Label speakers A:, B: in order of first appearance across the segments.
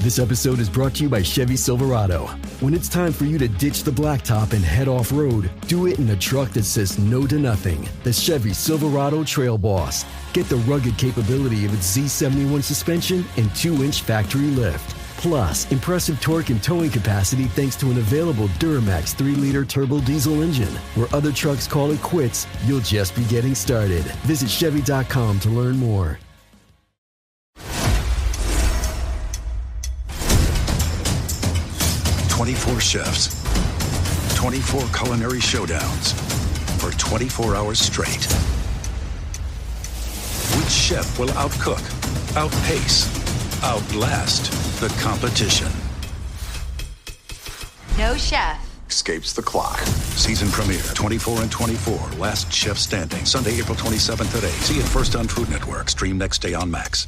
A: This episode is brought to you by Chevy Silverado. When it's time for you to ditch the blacktop and head off-road, do it in a truck that says no to nothing. The Chevy Silverado Trail Boss. Get the rugged capability of its Z71 suspension and 2-inch factory lift. Plus, impressive torque and towing capacity thanks to an available Duramax 3-liter turbo diesel engine. Where other trucks call it quits, you'll just be getting started. Visit Chevy.com to learn more.
B: "24 chefs, 24 culinary showdowns for 24 hours straight. Which chef will outcook, outpace, outlast the competition?"
C: No chef
B: escapes the clock. Season premiere, 24 and 24, Last Chef Standing. Sunday, April 27th at 8. See it first on Food Network. Stream next day on Max.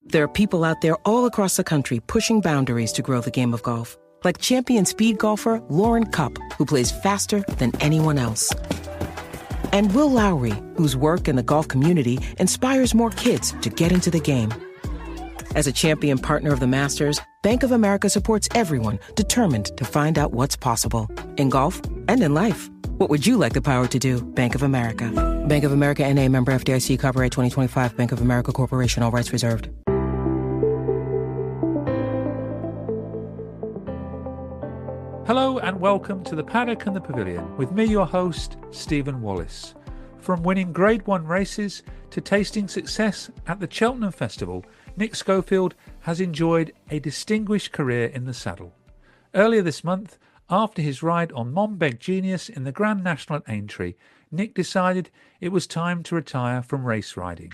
D: There are people out there all across the country pushing boundaries to grow the game of golf. Like champion speed golfer Lauren Cupp, who plays faster than anyone else. And Will Lowry, whose work in the golf community inspires more kids to get into the game. As a champion partner of the Masters, Bank of America supports everyone determined to find out what's possible. In golf and in life. What would you like the power to do? Bank of America. Bank of America N.A. member FDIC, copyright 2025, Bank of America Corporation, all rights reserved.
E: Hello and welcome to the Paddock and the Pavilion with me, your host, Stephen Wallis. From winning Grade 1 races to tasting success at the Cheltenham Festival, Nick Scholfield has enjoyed a distinguished career in the saddle. Earlier this month, after his ride on Monbeg Genius in the Grand National at Aintree, Nick decided it was time to retire from race riding.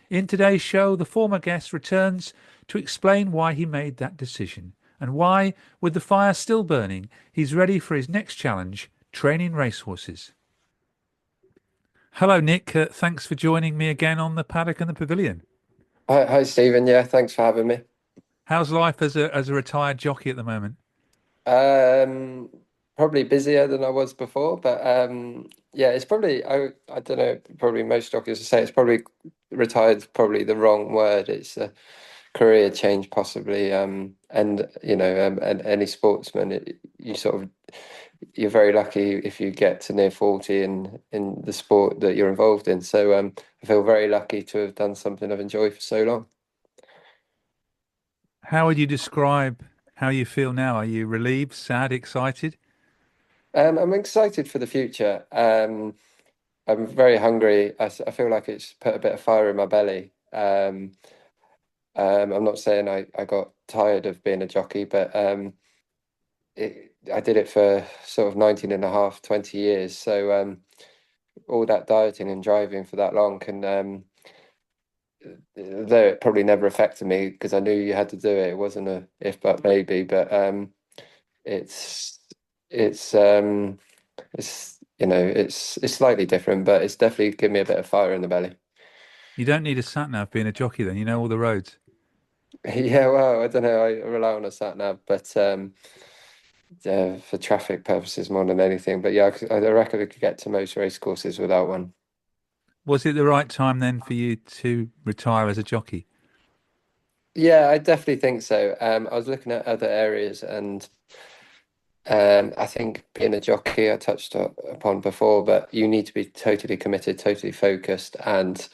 E: In today's show, the former guest returns to explain why he made that decision and why, with the fire still burning, he's ready for his next challenge, training racehorses. Hello, Nick. Thanks for joining me again on the Paddock and the Pavilion.
F: Hi, Stephen. Yeah, thanks for having me.
E: How's life as a retired jockey at the moment?
F: Probably busier than I was before, but yeah, it's probably I don't know. Probably most jockeys would say it's probably retired. Probably the wrong word. It's a career change, possibly. And you know, and any sportsman, you're very lucky if you get to near 40 in the sport that you're involved in. So I feel very lucky to have done something I've enjoyed for so long.
E: How would you describe how you feel now? Are you relieved, sad, excited?
F: I'm excited for the future. I'm very hungry. I feel like it's put a bit of fire in my belly. I'm not saying I got tired of being a jockey, but I did it for sort of 19 and a half, 20 years. So all that dieting and driving for that long can, though it probably never affected me because I knew you had to do it. It wasn't a if but maybe, but it's slightly different, but it's definitely given me a bit of fire in the belly.
E: You don't need a sat-nav being a jockey then, you know all the roads.
F: Yeah, well, I don't know. I rely on a sat-nav, but for traffic purposes more than anything. But yeah, I reckon I could get to most race courses without one.
E: Was it the right time then for you to retire as a jockey?
F: Yeah, I definitely think so. I was looking at other areas, and I think being a jockey, I touched upon before, but you need to be totally committed, totally focused, and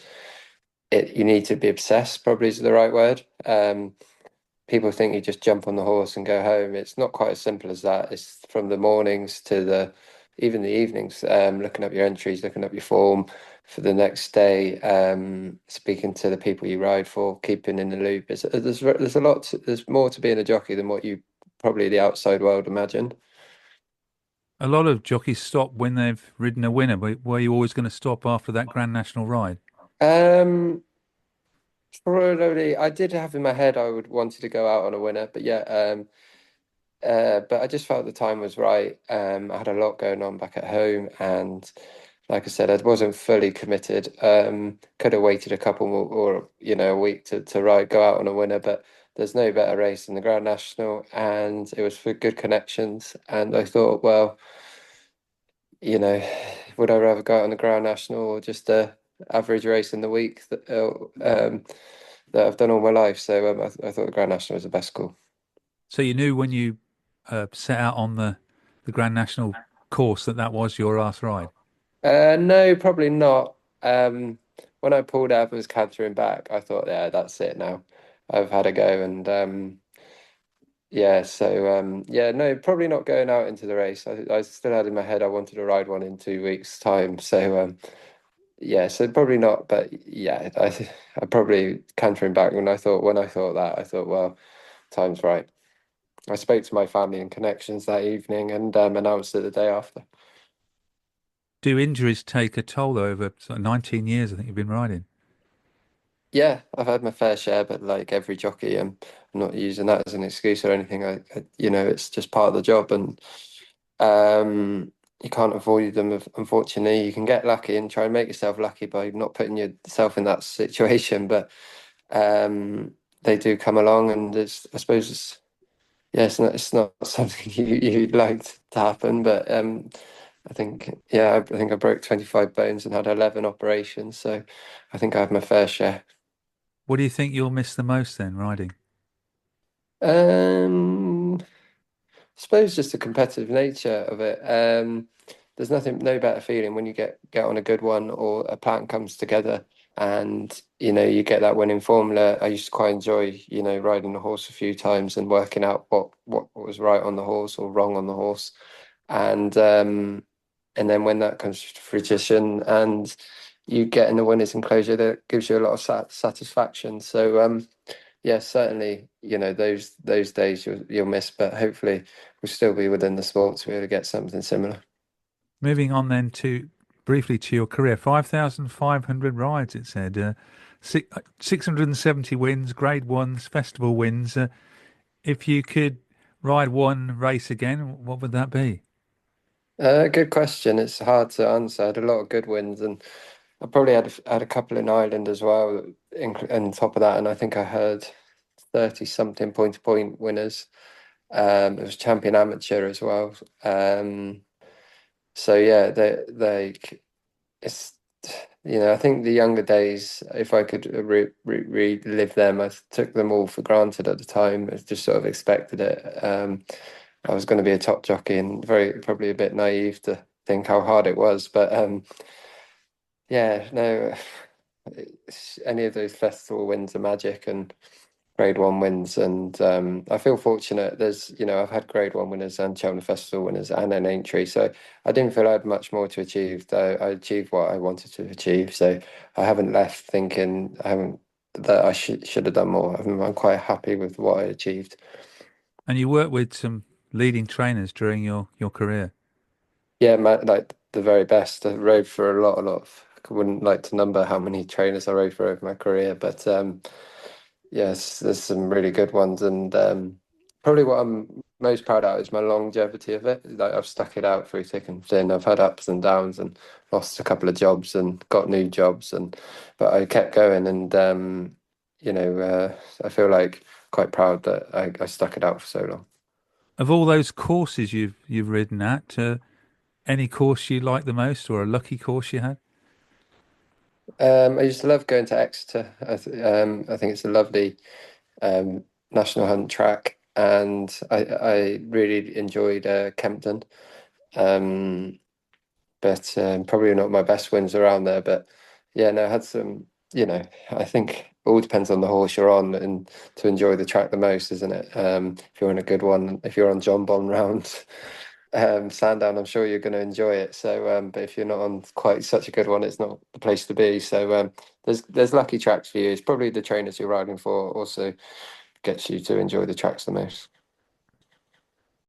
F: you need to be obsessed, probably is the right word. People think you just jump on the horse and go home. It's not quite as simple as that. It's from the mornings to even the evenings, looking up your entries, looking up your form for the next day, speaking to the people you ride for, keeping in the loop. There's a lot. There's more to being a jockey than what you probably the outside world imagined.
E: A lot of jockeys stop when they've ridden a winner, but were you always going to stop after that Grand National ride?
F: Probably, I did have in my head I would wanted to go out on a winner, but yeah, but I just felt the time was right. I had a lot going on back at home, and like I said, I wasn't fully committed. Could have waited a couple more, or a week to ride, go out on a winner, but there's no better race than the Grand National, and it was for good connections. And I thought, well, would I rather go out on the Grand National or just a average race in the week that I've done all my life? So I thought the Grand National was the best call.
E: So you knew when you set out on the Grand National course that was your last ride?
F: No, probably not. When I pulled up and was cantering back, I thought, yeah, that's it now. I've had a go, and yeah, no, probably not going out into the race. I still had in my head I wanted to ride one in 2 weeks' time. So yeah, so probably not. But yeah, I probably cantering back when I thought that, I thought, well, time's right. I spoke to my family and connections that evening and announced it the day after.
E: Do injuries take a toll though, over sort of 19 years I think you've been riding?
F: Yeah, I've had my fair share, but like every jockey, I'm not using that as an excuse or anything. It's just part of the job, and you can't avoid them. Unfortunately, you can get lucky and try and make yourself lucky by not putting yourself in that situation, but they do come along, and I suppose it's not something you'd like to happen, but I think I broke 25 bones and had 11 operations, so I think I had my fair share.
E: What do you think you'll miss the most then, riding?
F: I suppose just the competitive nature of it. There's no better feeling when you get on a good one or a plan comes together and you get that winning formula. I used to quite enjoy riding the horse a few times and working out what was right on the horse or wrong on the horse, and then when that comes to fruition and you get in the winner's enclosure, that gives you a lot of satisfaction. So yeah, certainly, those days you'll miss, but hopefully we'll still be within the sport to be able to get something similar.
E: Moving on then briefly to your career, 5,500 rides, it said, 670 wins, grade ones, festival wins. If you could ride one race again, what would that be?
F: Good question. It's hard to answer. I had a lot of good wins, and I probably had a couple in Ireland as well, on top of that, and I think I heard 30 something point-to-point winners. It was champion amateur as well. So yeah, it's I think the younger days, if I could relive them, I took them all for granted at the time. I just sort of expected it. I was going to be a top jockey, and probably a bit naive to think how hard it was, but yeah, no, any of those festival wins are magic, and grade one wins, and I feel fortunate. I've had grade one winners and Cheltenham Festival winners and an Aintree, so I didn't feel I had much more to achieve. I achieved what I wanted to achieve, so I haven't left thinking that I should have done more. I'm quite happy with what I achieved.
E: And you worked with some leading trainers during your career?
F: Yeah, like the very best. I rode for a lot of. I wouldn't like to number how many trainers I rode for over my career, but yes, there's some really good ones, and probably what I'm most proud of is my longevity of it. Like I've stuck it out through thick and thin. I've had ups and downs and lost a couple of jobs and got new jobs, but I kept going, and I feel like quite proud that I stuck it out for so long.
E: Of all those courses you've ridden at, any course you like the most, or a lucky course you had?
F: I used to love going to Exeter. I think it's a lovely national hunt track, and I really enjoyed Kempton. But probably not my best wins around there. But yeah, no, I had some. I think it all depends on the horse you're on and to enjoy the track the most, isn't it? If you're on a good one, if you're on John Bon round. Sandown, I'm sure you're going to enjoy it. So, but if you're not on quite such a good one, it's not the place to be. So, there's lucky tracks for you. It's probably the trainers you're riding for also gets you to enjoy the tracks the most.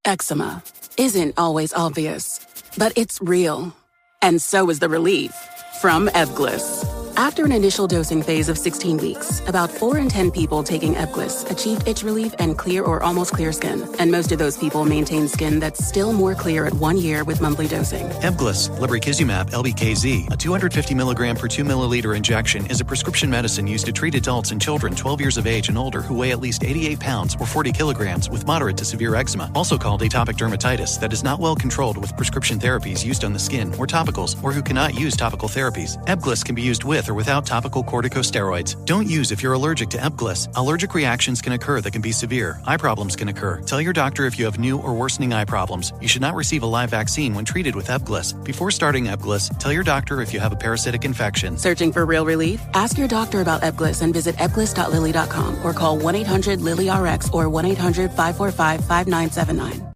C: Eczema isn't always obvious, but it's real. And so is the relief from Ebglyss. After an initial dosing phase of 16 weeks, about 4 in 10 people taking Ebglyss achieved itch relief and clear or almost clear skin. And most of those people maintain skin that's still more clear at 1 year with monthly dosing.
G: Ebglyss, lebrikizumab LBKZ, a 250 milligram per 2 milliliter injection, is a prescription medicine used to treat adults and children 12 years of age and older who weigh at least 88 pounds or 40 kilograms with moderate to severe eczema, also called atopic dermatitis, that is not well controlled with prescription therapies used on the skin or topicals, or who cannot use topical therapies. Ebglyss can be used with with or without topical corticosteroids. Don't use if you're allergic to Ebglyss. Allergic reactions can occur that can be severe. Eye problems can occur. Tell your doctor if you have new or worsening eye problems. You should not receive a live vaccine when treated with Ebglyss. Before starting Ebglyss, tell your doctor if you have a parasitic infection.
C: Searching for real relief? Ask your doctor about Ebglyss and visit ebglyss.lilly.com or call 1-800-LILY-RX or 1-800-545-5979.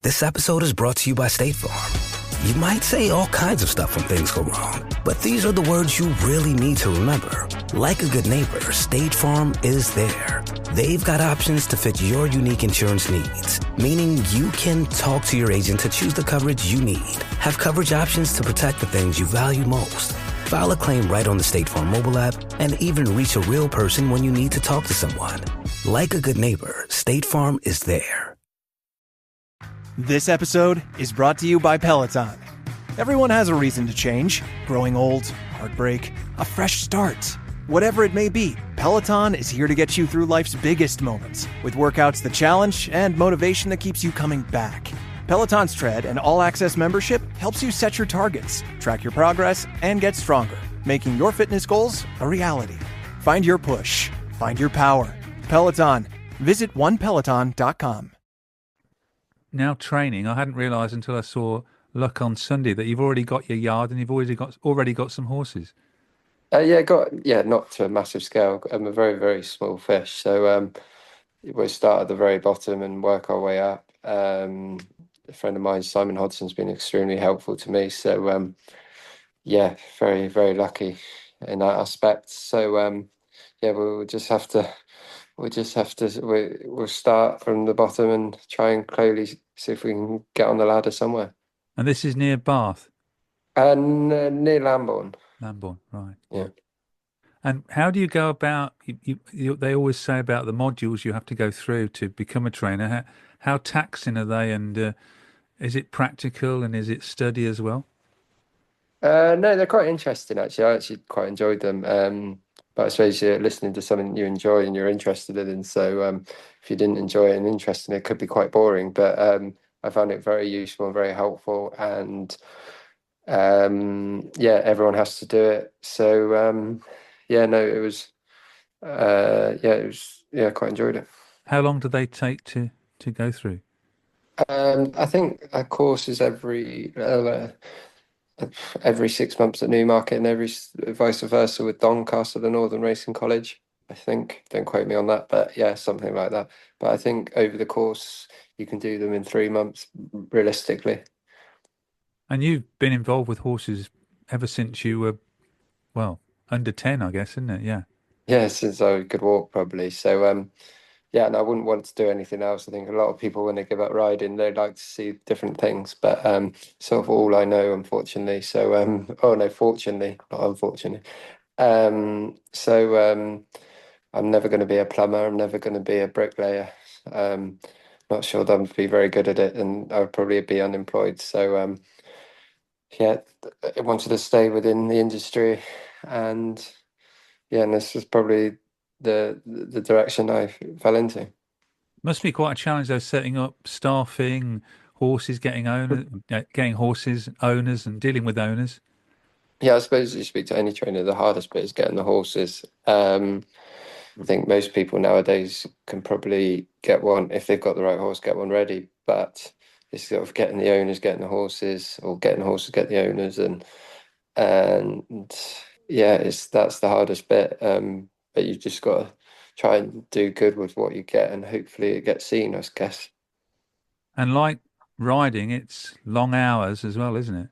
H: This episode is brought to you by State Farm. You might say all kinds of stuff when things go wrong, but these are the words you really need to remember. Like a good neighbor, State Farm is there. They've got options to fit your unique insurance needs, meaning you can talk to your agent to choose the coverage you need. Have coverage options to protect the things you value most. File a claim right on the State Farm mobile app and even reach a real person when you need to talk to someone. Like a good neighbor, State Farm is there.
I: This episode is brought to you by Peloton. Everyone has a reason to change. Growing old, heartbreak, a fresh start. Whatever it may be, Peloton is here to get you through life's biggest moments with workouts that challenge and motivation that keeps you coming back. Peloton's Tread and all-access membership helps you set your targets, track your progress, and get stronger, making your fitness goals a reality. Find your push. Find your power. Peloton. Visit onepeloton.com.
E: Now training, I hadn't realised until I saw Luck on Sunday that you've already got your yard and you've already got some horses.
F: Not to a massive scale. I'm a very, very small fish. So we start at the very bottom and work our way up. A friend of mine, Simon Hodson's been extremely helpful to me. So very, very lucky in that aspect. So we'll start from the bottom and try and slowly see if we can get on the ladder somewhere.
E: And this is near Bath?
F: Near Lambourne.
E: Lambourne, right.
F: Yeah.
E: And how do you go about, they always say about the modules you have to go through to become a trainer. How taxing are they, and is it practical and is it study as well?
F: No, they're quite interesting, actually. I actually quite enjoyed them. But I suppose you're listening to something you enjoy and you're interested in. And so if you didn't enjoy it and interested in it, could be quite boring. But I found it very useful and very helpful. And everyone has to do it. So quite enjoyed it.
E: How long do they take to go through?
F: I think a course is every 6 months at Newmarket and every vice versa with Doncaster, the Northern Racing College, I think. Don't quote me on that, but yeah, something like that. But I think over the course, you can do them in 3 months, realistically.
E: And you've been involved with horses ever since you were, under 10, I guess, isn't it? Yeah.
F: Yeah, since I could walk, probably. So, and I wouldn't want to do anything else. I think a lot of people, when they give up riding, they like to see different things. But sort of all I know, unfortunately. So, fortunately, not unfortunately. I'm never going to be a plumber. I'm never going to be a bricklayer. Not sure that I'd be very good at it, and I would probably be unemployed. So, I wanted to stay within the industry, and this was probably the direction I fell into.
E: Must be quite a challenge though, setting up staffing, horses, getting horses owners and dealing with owners.
F: Yeah, I suppose you speak to any trainer, the hardest bit is getting the horses. I think most people nowadays can probably get one, if they've got the right horse, get one ready, but it's sort of getting the owners, getting the horses, or getting the horses, get the owners, and that's the hardest bit. But you've just got to try and do good with what you get, and hopefully it gets seen, I guess.
E: And like riding, it's long hours as well, isn't it?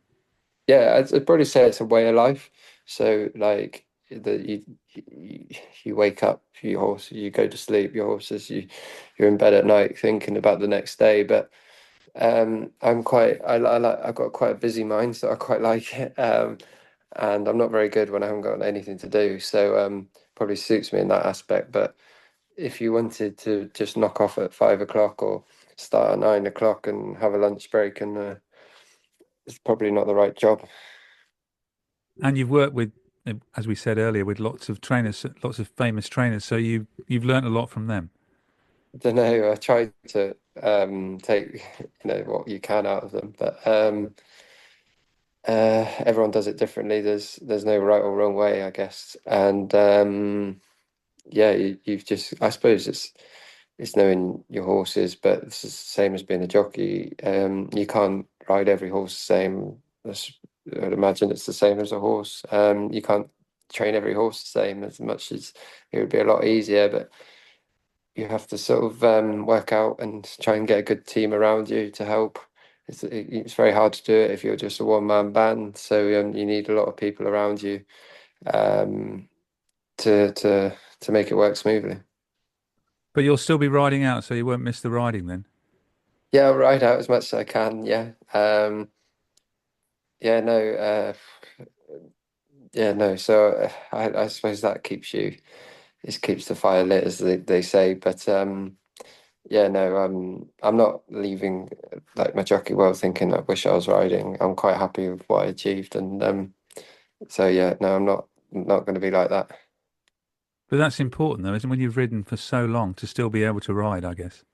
F: Yeah, I'd probably say it's a way of life. So like you wake up, your horse, you go to sleep, your horses, you're in bed at night thinking about the next day. But I've got quite a busy mind, so I quite like it. And I'm not very good when I haven't got anything to do. So probably suits me in that aspect. But if you wanted to just knock off at 5 o'clock or start at 9 o'clock and have a lunch break, and it's probably not the right job.
E: And you've worked with, as we said earlier, with lots of trainers, lots of famous trainers. So you've learned a lot from them.
F: I don't know. I try to take what you can out of them, but Everyone does it differently. There's no right or wrong way, I guess. And yeah, you've just, I suppose it's knowing your horses, but it's the same as being a jockey. You can't ride every horse the same. I'd imagine it's the same as a horse. You can't train every horse the same as much as it would be a lot easier, but you have to sort of work out and try and get a good team around you to help. It's very hard to do it if you're just a one-man band. So you need a lot of people around you um, to make it work smoothly.
E: But you'll still be riding out, so you won't miss the riding then.
F: Yeah, I'll ride out as much as I can. Yeah, yeah, no, yeah, no. So I suppose that keeps the fire lit, as they say. But yeah, no, I'm not leaving like my jockey world thinking I wish I was riding. I'm quite happy with what I achieved, and so yeah, no, I'm not going to be like that.
E: But that's important, though, isn't it, when you've ridden for so long to still be able to ride, I guess.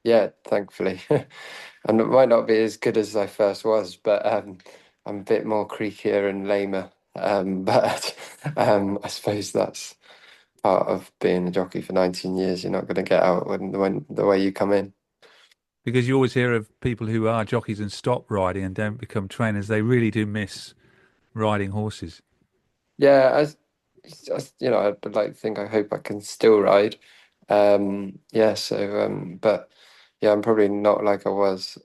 F: Yeah, thankfully, and it might not be as good as I first was, but I'm a bit more creakier and lamer. But I suppose that's part of being a jockey for 19 years. You're not going to get out when the way you come in.
E: Because you always hear of people who are jockeys and stop riding and don't become trainers. They really do miss riding horses.
F: Yeah, I'd like to think I hope I can still ride. Yeah, so but yeah, I'm probably not like I was.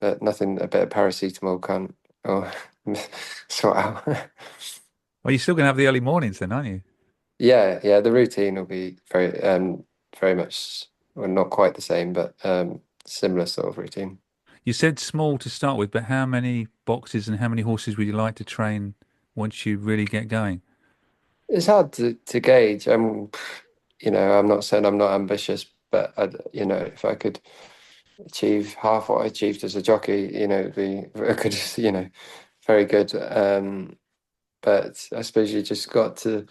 F: But nothing a bit of paracetamol can't or sort out.
E: Well, you're still going to have the early mornings then, aren't you?
F: Yeah, yeah, the routine will be very much, well, not quite the same, but similar sort of routine.
E: You said small to start with, but how many boxes and how many horses would you like to train once you really get going?
F: It's hard to gauge. I'm not saying I'm not ambitious, but if I could achieve half what I achieved as a jockey, it'd be I could, very good. But I suppose you just got to.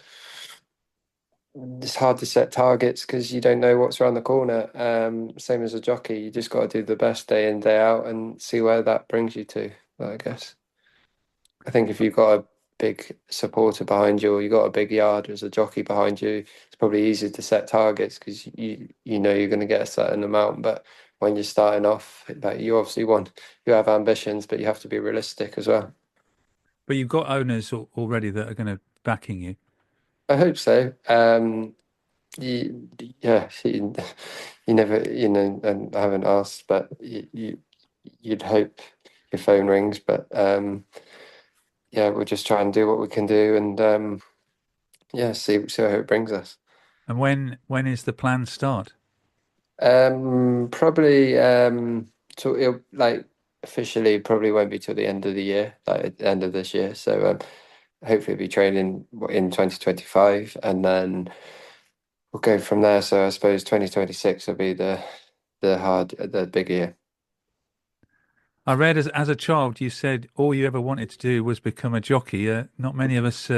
F: It's hard to set targets because you don't know what's around the corner. Same as a jockey, you just got to do the best day in, day out, and see where that brings you to. I guess. I think if you've got a big supporter behind you, or you've got a big yard as a jockey behind you, it's probably easier to set targets because you know you're going to get a certain amount. But when you're starting off, like you have ambitions, but you have to be realistic as well.
E: But you've got owners already that are going to backing you.
F: I hope so. Yeah, you never, and I haven't asked, but you'd hope your phone rings. But yeah, we'll just try and do what we can do, and yeah, see how it brings us.
E: And when is the planned start?
F: Probably so it'll like officially probably won't be till the end of the year, like at the end of this year. So hopefully be training in 2025, and then we'll go from there. So I suppose 2026 will be the big year.
E: I read as a child you said all you ever wanted to do was become a jockey. Not many of us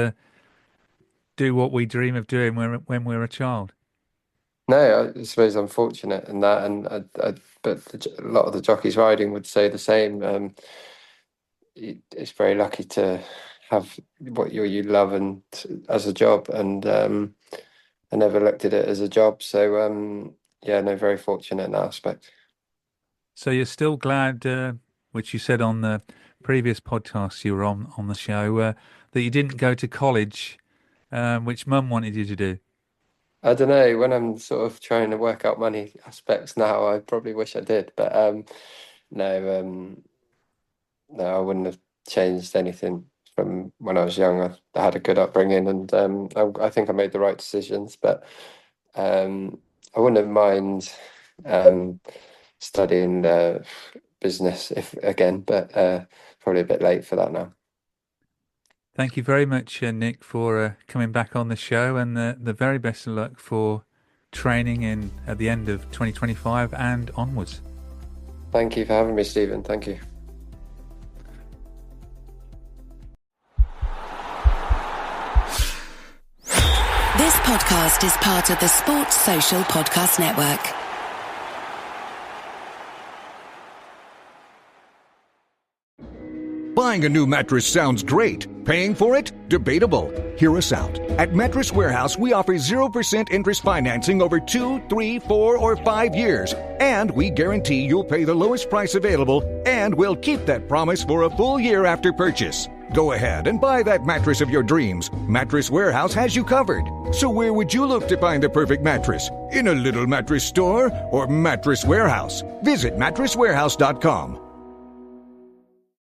E: do what we dream of doing when we're a child.
F: No, I suppose I'm fortunate in that, and but a lot of the jockeys riding would say the same. It's very lucky to have what you love and as a job, and I never looked at it as a job. So yeah, no, very fortunate in that aspect.
E: So you're still glad, which you said on the previous podcast you were on the show, that you didn't go to college, which Mum wanted you to do.
F: I don't know. When I'm sort of trying to work out money aspects now, I probably wish I did, but no, no, I wouldn't have changed anything from when I was young. I had a good upbringing, and I think I made the right decisions. But I wouldn't mind studying business if again, but probably a bit late for that now.
E: Thank you very much, Nick, for coming back on the show, and the very best of luck for training at the end of 2025 and onwards.
F: Thank you for having me, Stephen. Thank you.
J: This podcast is part of the Sports Social Podcast Network.
K: Buying a new mattress sounds great. Paying for it? Debatable. Hear us out. At Mattress Warehouse, we offer 0% interest financing over 2, 3, 4, or 5 years. And we guarantee you'll pay the lowest price available, and we'll keep that promise for a full year after purchase. Go ahead and buy that mattress of your dreams. Mattress Warehouse has you covered. So where would you look to find the perfect mattress? In a little mattress store or Mattress Warehouse? Visit mattresswarehouse.com.